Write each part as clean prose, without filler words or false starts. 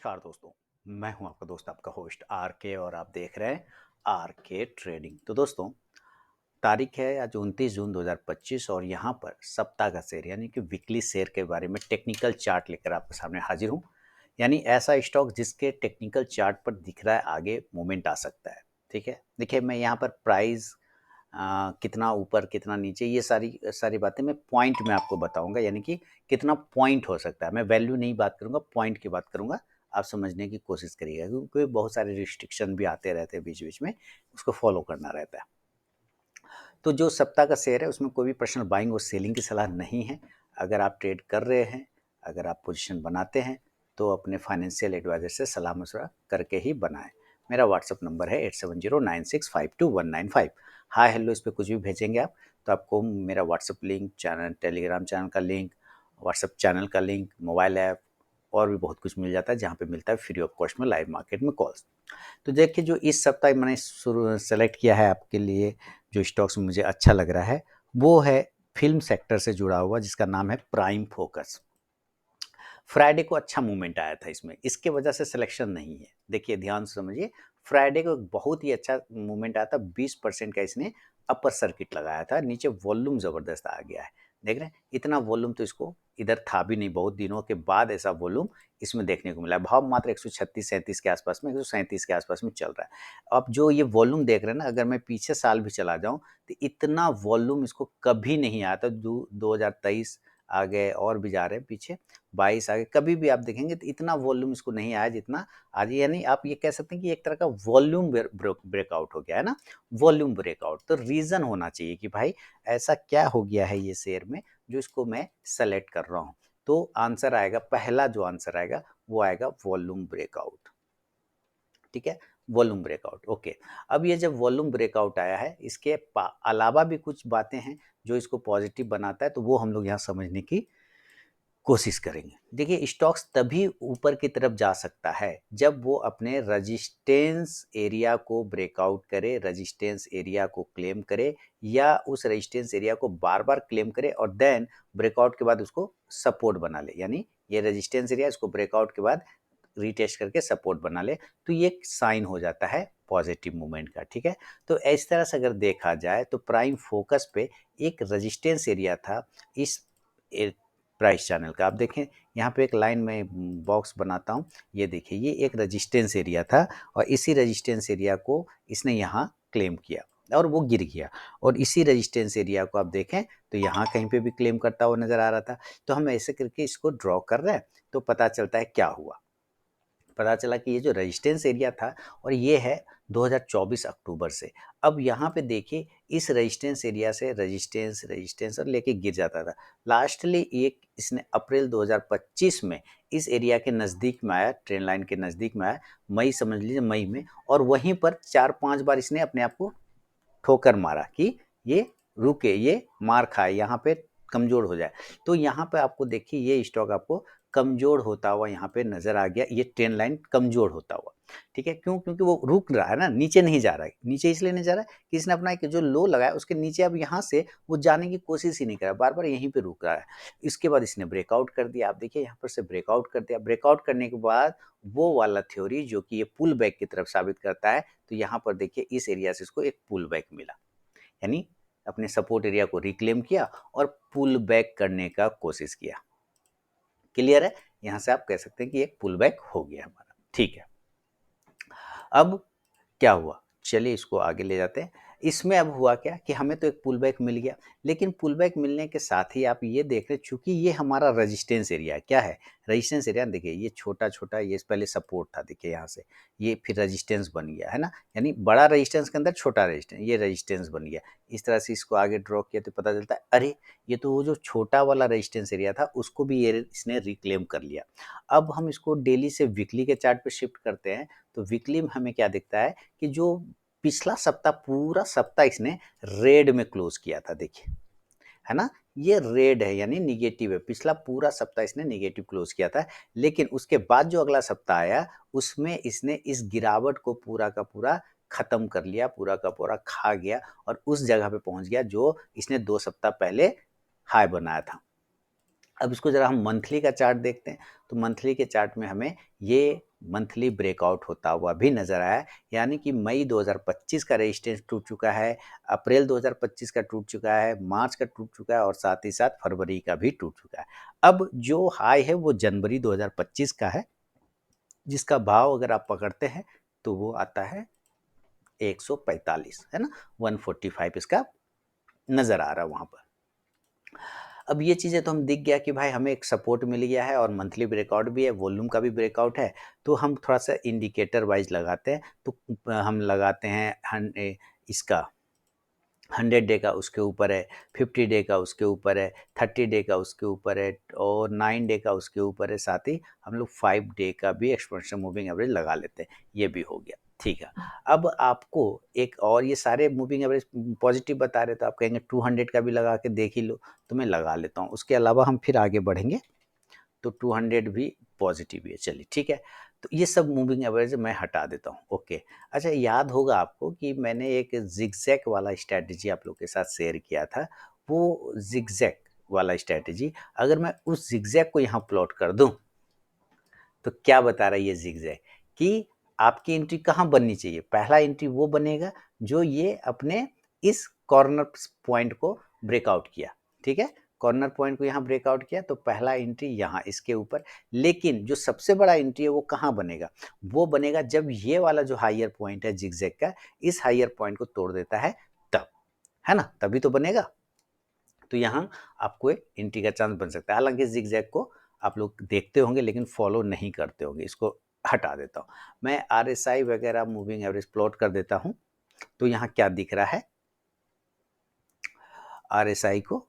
नमस्कार दोस्तों। मैं हूं आपका दोस्त, आपका होस्ट आर के, और आप देख रहे हैं आर के ट्रेडिंग। तो दोस्तों, तारीख है आज 29 जून 2025 और यहाँ पर सप्ताह का शेयर यानी कि वीकली शेयर के बारे में टेक्निकल चार्ट लेकर आपके सामने हाजिर हूँ। यानी ऐसा स्टॉक जिसके टेक्निकल चार्ट पर दिख रहा है आगे मूवमेंट आ सकता है। ठीक है, देखिए मैं यहाँ पर प्राइस कितना ऊपर कितना नीचे, ये सारी सारी बातें मैं पॉइंट में आपको बताऊंगा। यानी कि कितना पॉइंट हो सकता है, मैं वैल्यू नहीं बात करूंगा, पॉइंट की बात करूंगा। आप समझने की कोशिश करिएगा क्योंकि बहुत सारे रिस्ट्रिक्शन भी आते रहते हैं बीच बीच में, उसको फॉलो करना रहता है। तो जो सप्ताह का शेयर है उसमें कोई भी पर्सनल बाइंग और सेलिंग की सलाह नहीं है। अगर आप ट्रेड कर रहे हैं, अगर आप पोजीशन बनाते हैं, तो अपने फाइनेंशियल एडवाइजर से सलाह मशवरा करके ही बनाएं। मेरा व्हाट्सअप नंबर है 8709652195। हाय हेलो इस पर कुछ भी भेजेंगे आप, तो आपको मेरा WhatsApp link, channel, Telegram channel का लिंक, व्हाट्सअप चैनल का लिंक, मोबाइल ऐप और भी बहुत कुछ मिल जाता है, जहाँ पे मिलता है फ्री ऑफ कॉस्ट में लाइव मार्केट में कॉल्स। तो देखिए, जो इस सप्ताह मैंने शुरू सेलेक्ट किया है आपके लिए, जो स्टॉक्स मुझे अच्छा लग रहा है, वो है फिल्म सेक्टर से जुड़ा हुआ, जिसका नाम है प्राइम फोकस। फ्राइडे को अच्छा मूवमेंट आया था इसमें, इसके वजह से सिलेक्शन नहीं है। देखिए ध्यान से समझिए, फ्राइडे को एक बहुत ही अच्छा मूवमेंट आया था, 20% का इसने अपर सर्किट लगाया था, नीचे वॉल्यूम जबरदस्त आ गया है। देख रहे हैं, इतना वॉल्यूम तो इसको इधर था भी नहीं, बहुत दिनों के बाद ऐसा वॉल्यूम इसमें देखने को मिला है। भाव मात्र 136-37 के आसपास में, 137 के आसपास में चल रहा है। अब जो ये वॉल्यूम देख रहे हैं ना, अगर मैं पीछे साल भी चला जाऊं तो इतना वॉल्यूम इसको कभी नहीं आया था। 2023 आ गए और भी जा रहे हैं पीछे, 22 आगे, कभी भी आप देखेंगे तो इतना वॉल्यूम इसको नहीं आया जितना आज। यानी आप ये कह सकते हैं कि एक तरह का वॉल्यूम ब्रेकआउट हो गया है ना, वॉल्यूम ब्रेकआउट। तो रीजन होना चाहिए कि भाई ऐसा क्या हो गया है ये शेयर में जो इसको मैं सेलेक्ट कर रहा हूँ। तो आंसर आएगा, पहला जो आंसर आएगा वो आएगा वॉल्यूम ब्रेकआउट। ठीक है, वॉल्यूम ब्रेकआउट। ओके, अब ये जब वॉल्यूम ब्रेकआउट आया है, इसके अलावा भी कुछ बातें हैं जो इसको पॉजिटिव बनाता है, तो वो हम लोग यहाँ समझने की कोशिश करेंगे। देखिए, स्टॉक्स तभी ऊपर की तरफ जा सकता है जब वो अपने रेजिस्टेंस एरिया को ब्रेकआउट करे, रेजिस्टेंस एरिया को क्लेम करे, या उस रेजिस्टेंस एरिया को बार बार क्लेम करे और देन ब्रेकआउट के बाद उसको सपोर्ट बना ले। यानी ये रेजिस्टेंस एरिया, इसको ब्रेकआउट के बाद रीटेस्ट करके सपोर्ट बना ले, तो ये साइन हो जाता है पॉजिटिव मूवमेंट का। ठीक है, तो इस तरह से अगर देखा जाए तो प्राइम फोकस पे एक रेजिस्टेंस एरिया था इस प्राइस चैनल का। आप देखें यहाँ पे एक लाइन में बॉक्स बनाता हूँ, ये देखिए, ये एक रेजिस्टेंस एरिया था और इसी रेजिस्टेंस एरिया को इसने यहाँ क्लेम किया और वो गिर गया। और इसी रेजिस्टेंस एरिया को आप देखें तो यहाँ कहीं पे भी क्लेम करता हुआ नजर आ रहा था। तो हम ऐसे करके इसको ड्रॉ कर रहे हैं, तो पता चलता है क्या हुआ। पता चला कि ये जो रेजिस्टेंस एरिया था, और ये है 2024 अक्टूबर से। अब यहाँ पे देखिए, इस रेजिस्टेंस एरिया से रेजिस्टेंस रेजिस्टेंस और लेके गिर जाता था। लास्टली एक इसने अप्रैल 2025 में इस एरिया के नज़दीक में आया, ट्रेन लाइन के नज़दीक में आया, मई समझ लीजिए, मई में, और वहीं पर 4-5 बार इसने अपने आप को ठोकर मारा कि ये रुके, ये मार खाए, यहाँ पे कमजोर हो जाए। तो यहाँ पे आपको देखिए, ये स्टॉक आपको कमजोर होता हुआ यहाँ पे नजर आ गया, ये ट्रेंड लाइन कमजोर होता हुआ। ठीक है, क्यों? क्योंकि वो रुक रहा है ना, नीचे नहीं जा रहा है। नीचे इसलिए नहीं जा रहा है कि इसने अपना एक जो लो लगाया उसके नीचे अब यहाँ से वो जाने की कोशिश ही नहीं कर रहा, बार बार यहीं पे रुक रहा है। इसके बाद इसने ब्रेकआउट कर दिया, आप देखिए यहाँ पर से ब्रेकआउट कर दिया। ब्रेकआउट करने के बाद वो वाला थ्योरी जो कि ये पुल बैक की तरफ साबित करता है, तो यहाँ पर देखिए इस एरिया से इसको एक पुल बैक मिला, यानी अपने सपोर्ट एरिया को रिक्लेम किया और पुल बैक करने का कोशिश किया। क्लियर है? यहां से आप कह सकते हैं कि एक पुल बैक हो गया हमारा। ठीक है, अब क्या हुआ, चलिए इसको आगे ले जाते हैं। इसमें अब हुआ क्या कि हमें तो एक पुल बैक मिल गया, लेकिन पुल बैक मिलने के साथ ही आप ये देख रहे हैं, चूंकि ये हमारा रेजिस्टेंस एरिया क्या है, रेजिस्टेंस एरिया देखिए, ये छोटा छोटा, ये पहले सपोर्ट था, देखिए यहाँ से ये फिर रेजिस्टेंस बन गया है ना, यानी बड़ा रेजिस्टेंस के अंदर छोटा रेजिस्टेंस, ये रेजिस्टेंस बन गया। इस तरह से इसको आगे ड्रॉ किया तो पता चलता है, अरे ये तो वो जो छोटा वाला रेजिस्टेंस एरिया था उसको भी ये इसने रिक्लेम कर लिया। अब हम इसको डेली से वीकली के चार्ट पे शिफ्ट करते हैं, तो वीकली में हमें क्या दिखता है कि जो पिछला सप्ताह, पूरा सप्ताह इसने रेड में क्लोज किया था, देखिए, है ना, ये रेड है यानी निगेटिव है। पिछला पूरा सप्ताह इसने निगेटिव क्लोज किया था, लेकिन उसके बाद जो अगला सप्ताह आया उसमें इसने इस गिरावट को पूरा का पूरा खत्म कर लिया, पूरा का पूरा खा गया और उस जगह पे पहुंच गया जो इसने 2 सप्ताह पहले हाई बनाया था। अब इसको जरा हम मंथली का चार्ट देखते हैं, तो मंथली के चार्ट में हमें ये मंथली ब्रेकआउट होता हुआ भी नज़र आया, यानी कि मई 2025 का रेजिस्टेंस टूट चुका है, अप्रैल 2025 का टूट चुका है, मार्च का टूट चुका है और साथ ही साथ फरवरी का भी टूट चुका है। अब जो हाई है वो जनवरी 2025 का है, जिसका भाव अगर आप पकड़ते हैं तो वो आता है 145, है ना, 145 इसका नज़र आ रहा है वहाँ पर। अब ये चीज़ें तो हम दिख गया कि भाई हमें एक सपोर्ट मिल गया है और मंथली ब्रेकआउट भी है, वॉल्यूम का भी ब्रेकआउट है, तो हम थोड़ा-सा इंडिकेटर वाइज़ लगाते हैं। तो हम लगाते हैं इसका 100 डे का उसके ऊपर है, 50 डे का उसके ऊपर है, 30 डे का उसके ऊपर है और 9 डे का उसके ऊपर है। साथ ही हम लोग 5 डे का भी एक्सपोनेंशियल मूविंग एवरेज लगा लेते हैं। ये भी हो गया, ठीक है। अब आपको एक और, ये सारे मूविंग एवरेज पॉजिटिव बता रहे, तो आप कहेंगे 200 का भी लगा के देख ही लो, तो मैं लगा लेता हूँ। उसके अलावा हम फिर आगे बढ़ेंगे, तो 200 भी पॉजिटिव ही है, चलिए ठीक है। तो ये सब मूविंग एवरेज मैं हटा देता हूँ, ओके। अच्छा, याद होगा आपको कि मैंने एक ज़िगज़ैग वाला स्ट्रैटेजी आप लोग के साथ शेयर किया था। वो ज़िगज़ैग वाला स्ट्रैटेजी, अगर मैं उस ज़िगज़ैग को यहाँ प्लॉट कर दूँ, तो क्या बता रहा है ये ज़िगज़ैग कि आपकी एंट्री कहाँ बननी चाहिए? पहला एंट्री वो बनेगा जो ये अपने इस कॉर्नर पॉइंट को ब्रेकआउट किया, ठीक है? कॉर्नर पॉइंट को यहाँ ब्रेकआउट किया तो पहला एंट्री यहाँ इसके ऊपर। लेकिन जो सबसे बड़ा एंट्री है वो कहाँ बनेगा? वो बनेगा जब ये वाला जो हायर पॉइंट है ज़िगज़ैग का, इस हायर पॉइंट को तोड़ देता है तब, है ना? तभी तो बनेगा। तो यहाँ आपको एक एंट्री का चांस बन सकता है। हालाँकि ज़िगज़ैग को आप लोग देखते होंगे लेकिन फॉलो नहीं करते होंगे, इसको हटा देता हूँ। मैं आरएसआई वगैरह मूविंग एवरेज प्लॉट कर देता हूँ, तो यहाँ क्या दिख रहा है? आरएसआई को,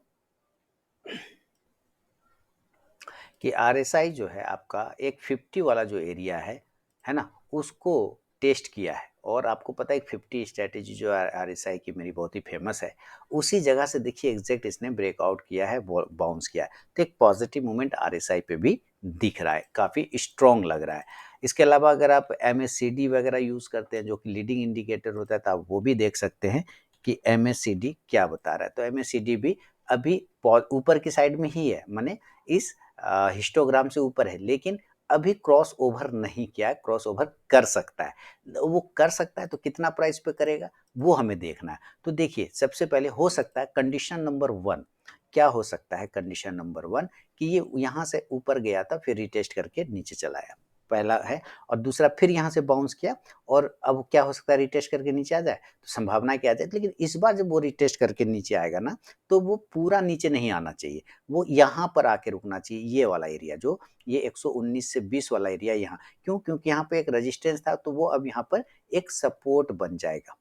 कि आरएसआई जो है आपका एक 50 वाला जो एरिया है ना? उसको टेस्ट किया है और आपको पता है 50 स्ट्रैटेजी जो आरएसआई की मेरी बहुत ही फेमस है, उसी जगह से देखिए एग्जैक्ट इसने ब्रेकआउट किया है, बाउंस किया है। तो एक पॉजिटिव मूवमेंट आरएसआई पे भी दिख रहा है, काफ़ी स्ट्रॉन्ग लग रहा है। इसके अलावा अगर आप एमएससीडी वगैरह यूज़ करते हैं जो कि लीडिंग इंडिकेटर होता है, तो आप वो भी देख सकते हैं कि एमएससीडी क्या बता रहा है। तो एमएससीडी भी अभी ऊपर की साइड में ही है, माने इस हिस्टोग्राम से ऊपर है, लेकिन अभी क्रॉस ओवर नहीं किया है, क्रॉस ओवर कर सकता है। वो कर सकता है तो कितना प्राइस पे करेगा वो हमें देखना है। तो देखिए, सबसे पहले हो सकता है कंडीशन नंबर 1, क्या हो सकता है कंडीशन नंबर 1 कि ये यहाँ से ऊपर गया था फिर रिटेस्ट करके नीचे चला आया, पहला है। और दूसरा फिर यहाँ से बाउंस किया और अब क्या हो सकता है रिटेस्ट करके नीचे आ जाए, तो संभावना क्या आ जाए। लेकिन इस बार जब वो रिटेस्ट करके नीचे आएगा ना, तो वो पूरा नीचे नहीं आना चाहिए, वो यहाँ पर आके रुकना चाहिए, ये वाला एरिया जो ये 119 से 20 वाला एरिया यहाँ। क्यों? क्योंकि यहाँ पे एक रेजिस्टेंस था, तो वो अब यहाँ पर एक सपोर्ट बन जाएगा,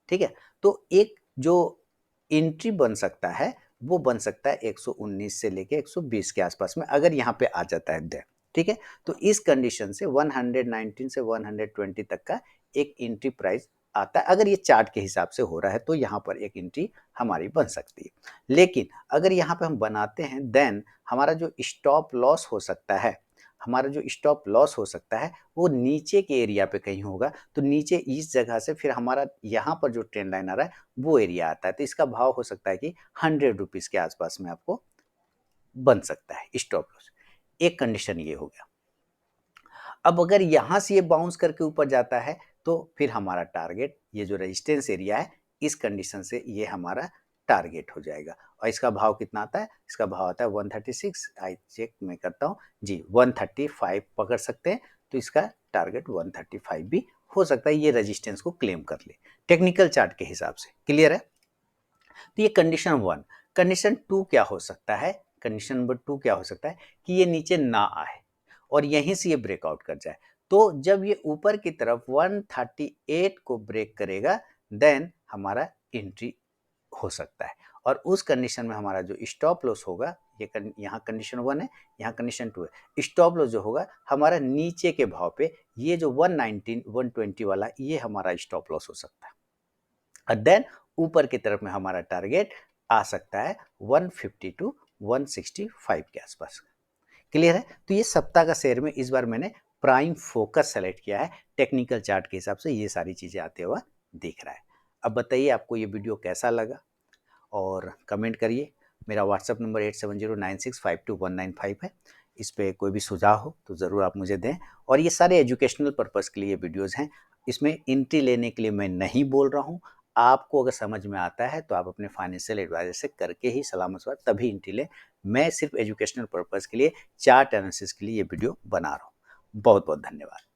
ठीक है। तो एक जो एंट्री बन सकता है वो बन सकता है 119 से लेके 120 के आसपास में, अगर यहाँ पे आ जाता है देन, ठीक है। तो इस कंडीशन से 119 से 120 तक का एक एंट्री प्राइस आता है। अगर ये चार्ट के हिसाब से हो रहा है तो यहाँ पर एक एंट्री हमारी बन सकती है। लेकिन अगर यहाँ पे हम बनाते हैं देन हमारा जो स्टॉप लॉस हो सकता है, हमारा जो स्टॉप लॉस हो सकता है वो नीचे के एरिया पे कहीं होगा। तो नीचे इस जगह से फिर हमारा यहाँ पर जो ट्रेंड लाइन आ रहा है वो एरिया आता है, तो इसका भाव हो सकता है कि 100 रुपीज़ के आसपास में आपको बन सकता है स्टॉप लॉस। एक कंडीशन ये हो गया। अब अगर यहाँ से ये बाउंस करके ऊपर जाता है तो फिर हमारा टारगेट, ये जो रेजिस्टेंस एरिया है, इस कंडीशन से ये हमारा टारगेट हो जाएगा। और इसका भाव कितना आता है? इसका भाव आता है 136, आई चेक मैं करता हूँ जी, 135 पकड़ सकते हैं। तो इसका टारगेट 135 भी हो सकता है, ये रेजिस्टेंस को क्लेम कर ले टेक्निकल चार्ट के हिसाब से। क्लियर है? तो ये कंडीशन 1। कंडीशन 2 क्या हो सकता है? कंडीशन नंबर 2 क्या हो सकता है कि ये नीचे ना आए और यहीं से ये ब्रेकआउट कर जाए। तो जब ये ऊपर की तरफ 138 को ब्रेक करेगा देन हमारा एंट्री हो सकता है। और उस कंडीशन में हमारा जो स्टॉप लॉस होगा, यहाँ कंडीशन 1 है, यहाँ कंडीशन 2 है। स्टॉप लॉस जो होगा हमारा नीचे के भाव पे, ये जो 119 120 वाला, ये हमारा स्टॉप लॉस हो सकता है। और देन ऊपर की तरफ में हमारा टारगेट आ सकता है 150 टू 165 के आसपास। क्लियर है? तो ये सप्ताह का शेयर में इस बार मैंने प्राइम फोकस सेलेक्ट किया है, टेक्निकल चार्ट के हिसाब से ये सारी चीज़ें आते हुआ दिख रहा है। अब बताइए आपको ये वीडियो कैसा लगा और कमेंट करिए। मेरा व्हाट्सअप नंबर 8709652195 है। इस पे कोई भी सुझाव हो तो ज़रूर आप मुझे दें। और ये सारे एजुकेशनल पर्पज़ के लिए वीडियोज़ हैं। इसमें एंट्री लेने के लिए मैं नहीं बोल रहा हूँ। आपको अगर समझ में आता है तो आप अपने फाइनेंशियल एडवाइज़र से करके ही सलाह-मशवरा तभी एंट्री लें। मैं सिर्फ़ एजुकेशनल पर्पज़ के लिए चार्ट एनालिसिस के लिए ये वीडियो बना रहा हूँ। बहुत-बहुत धन्यवाद।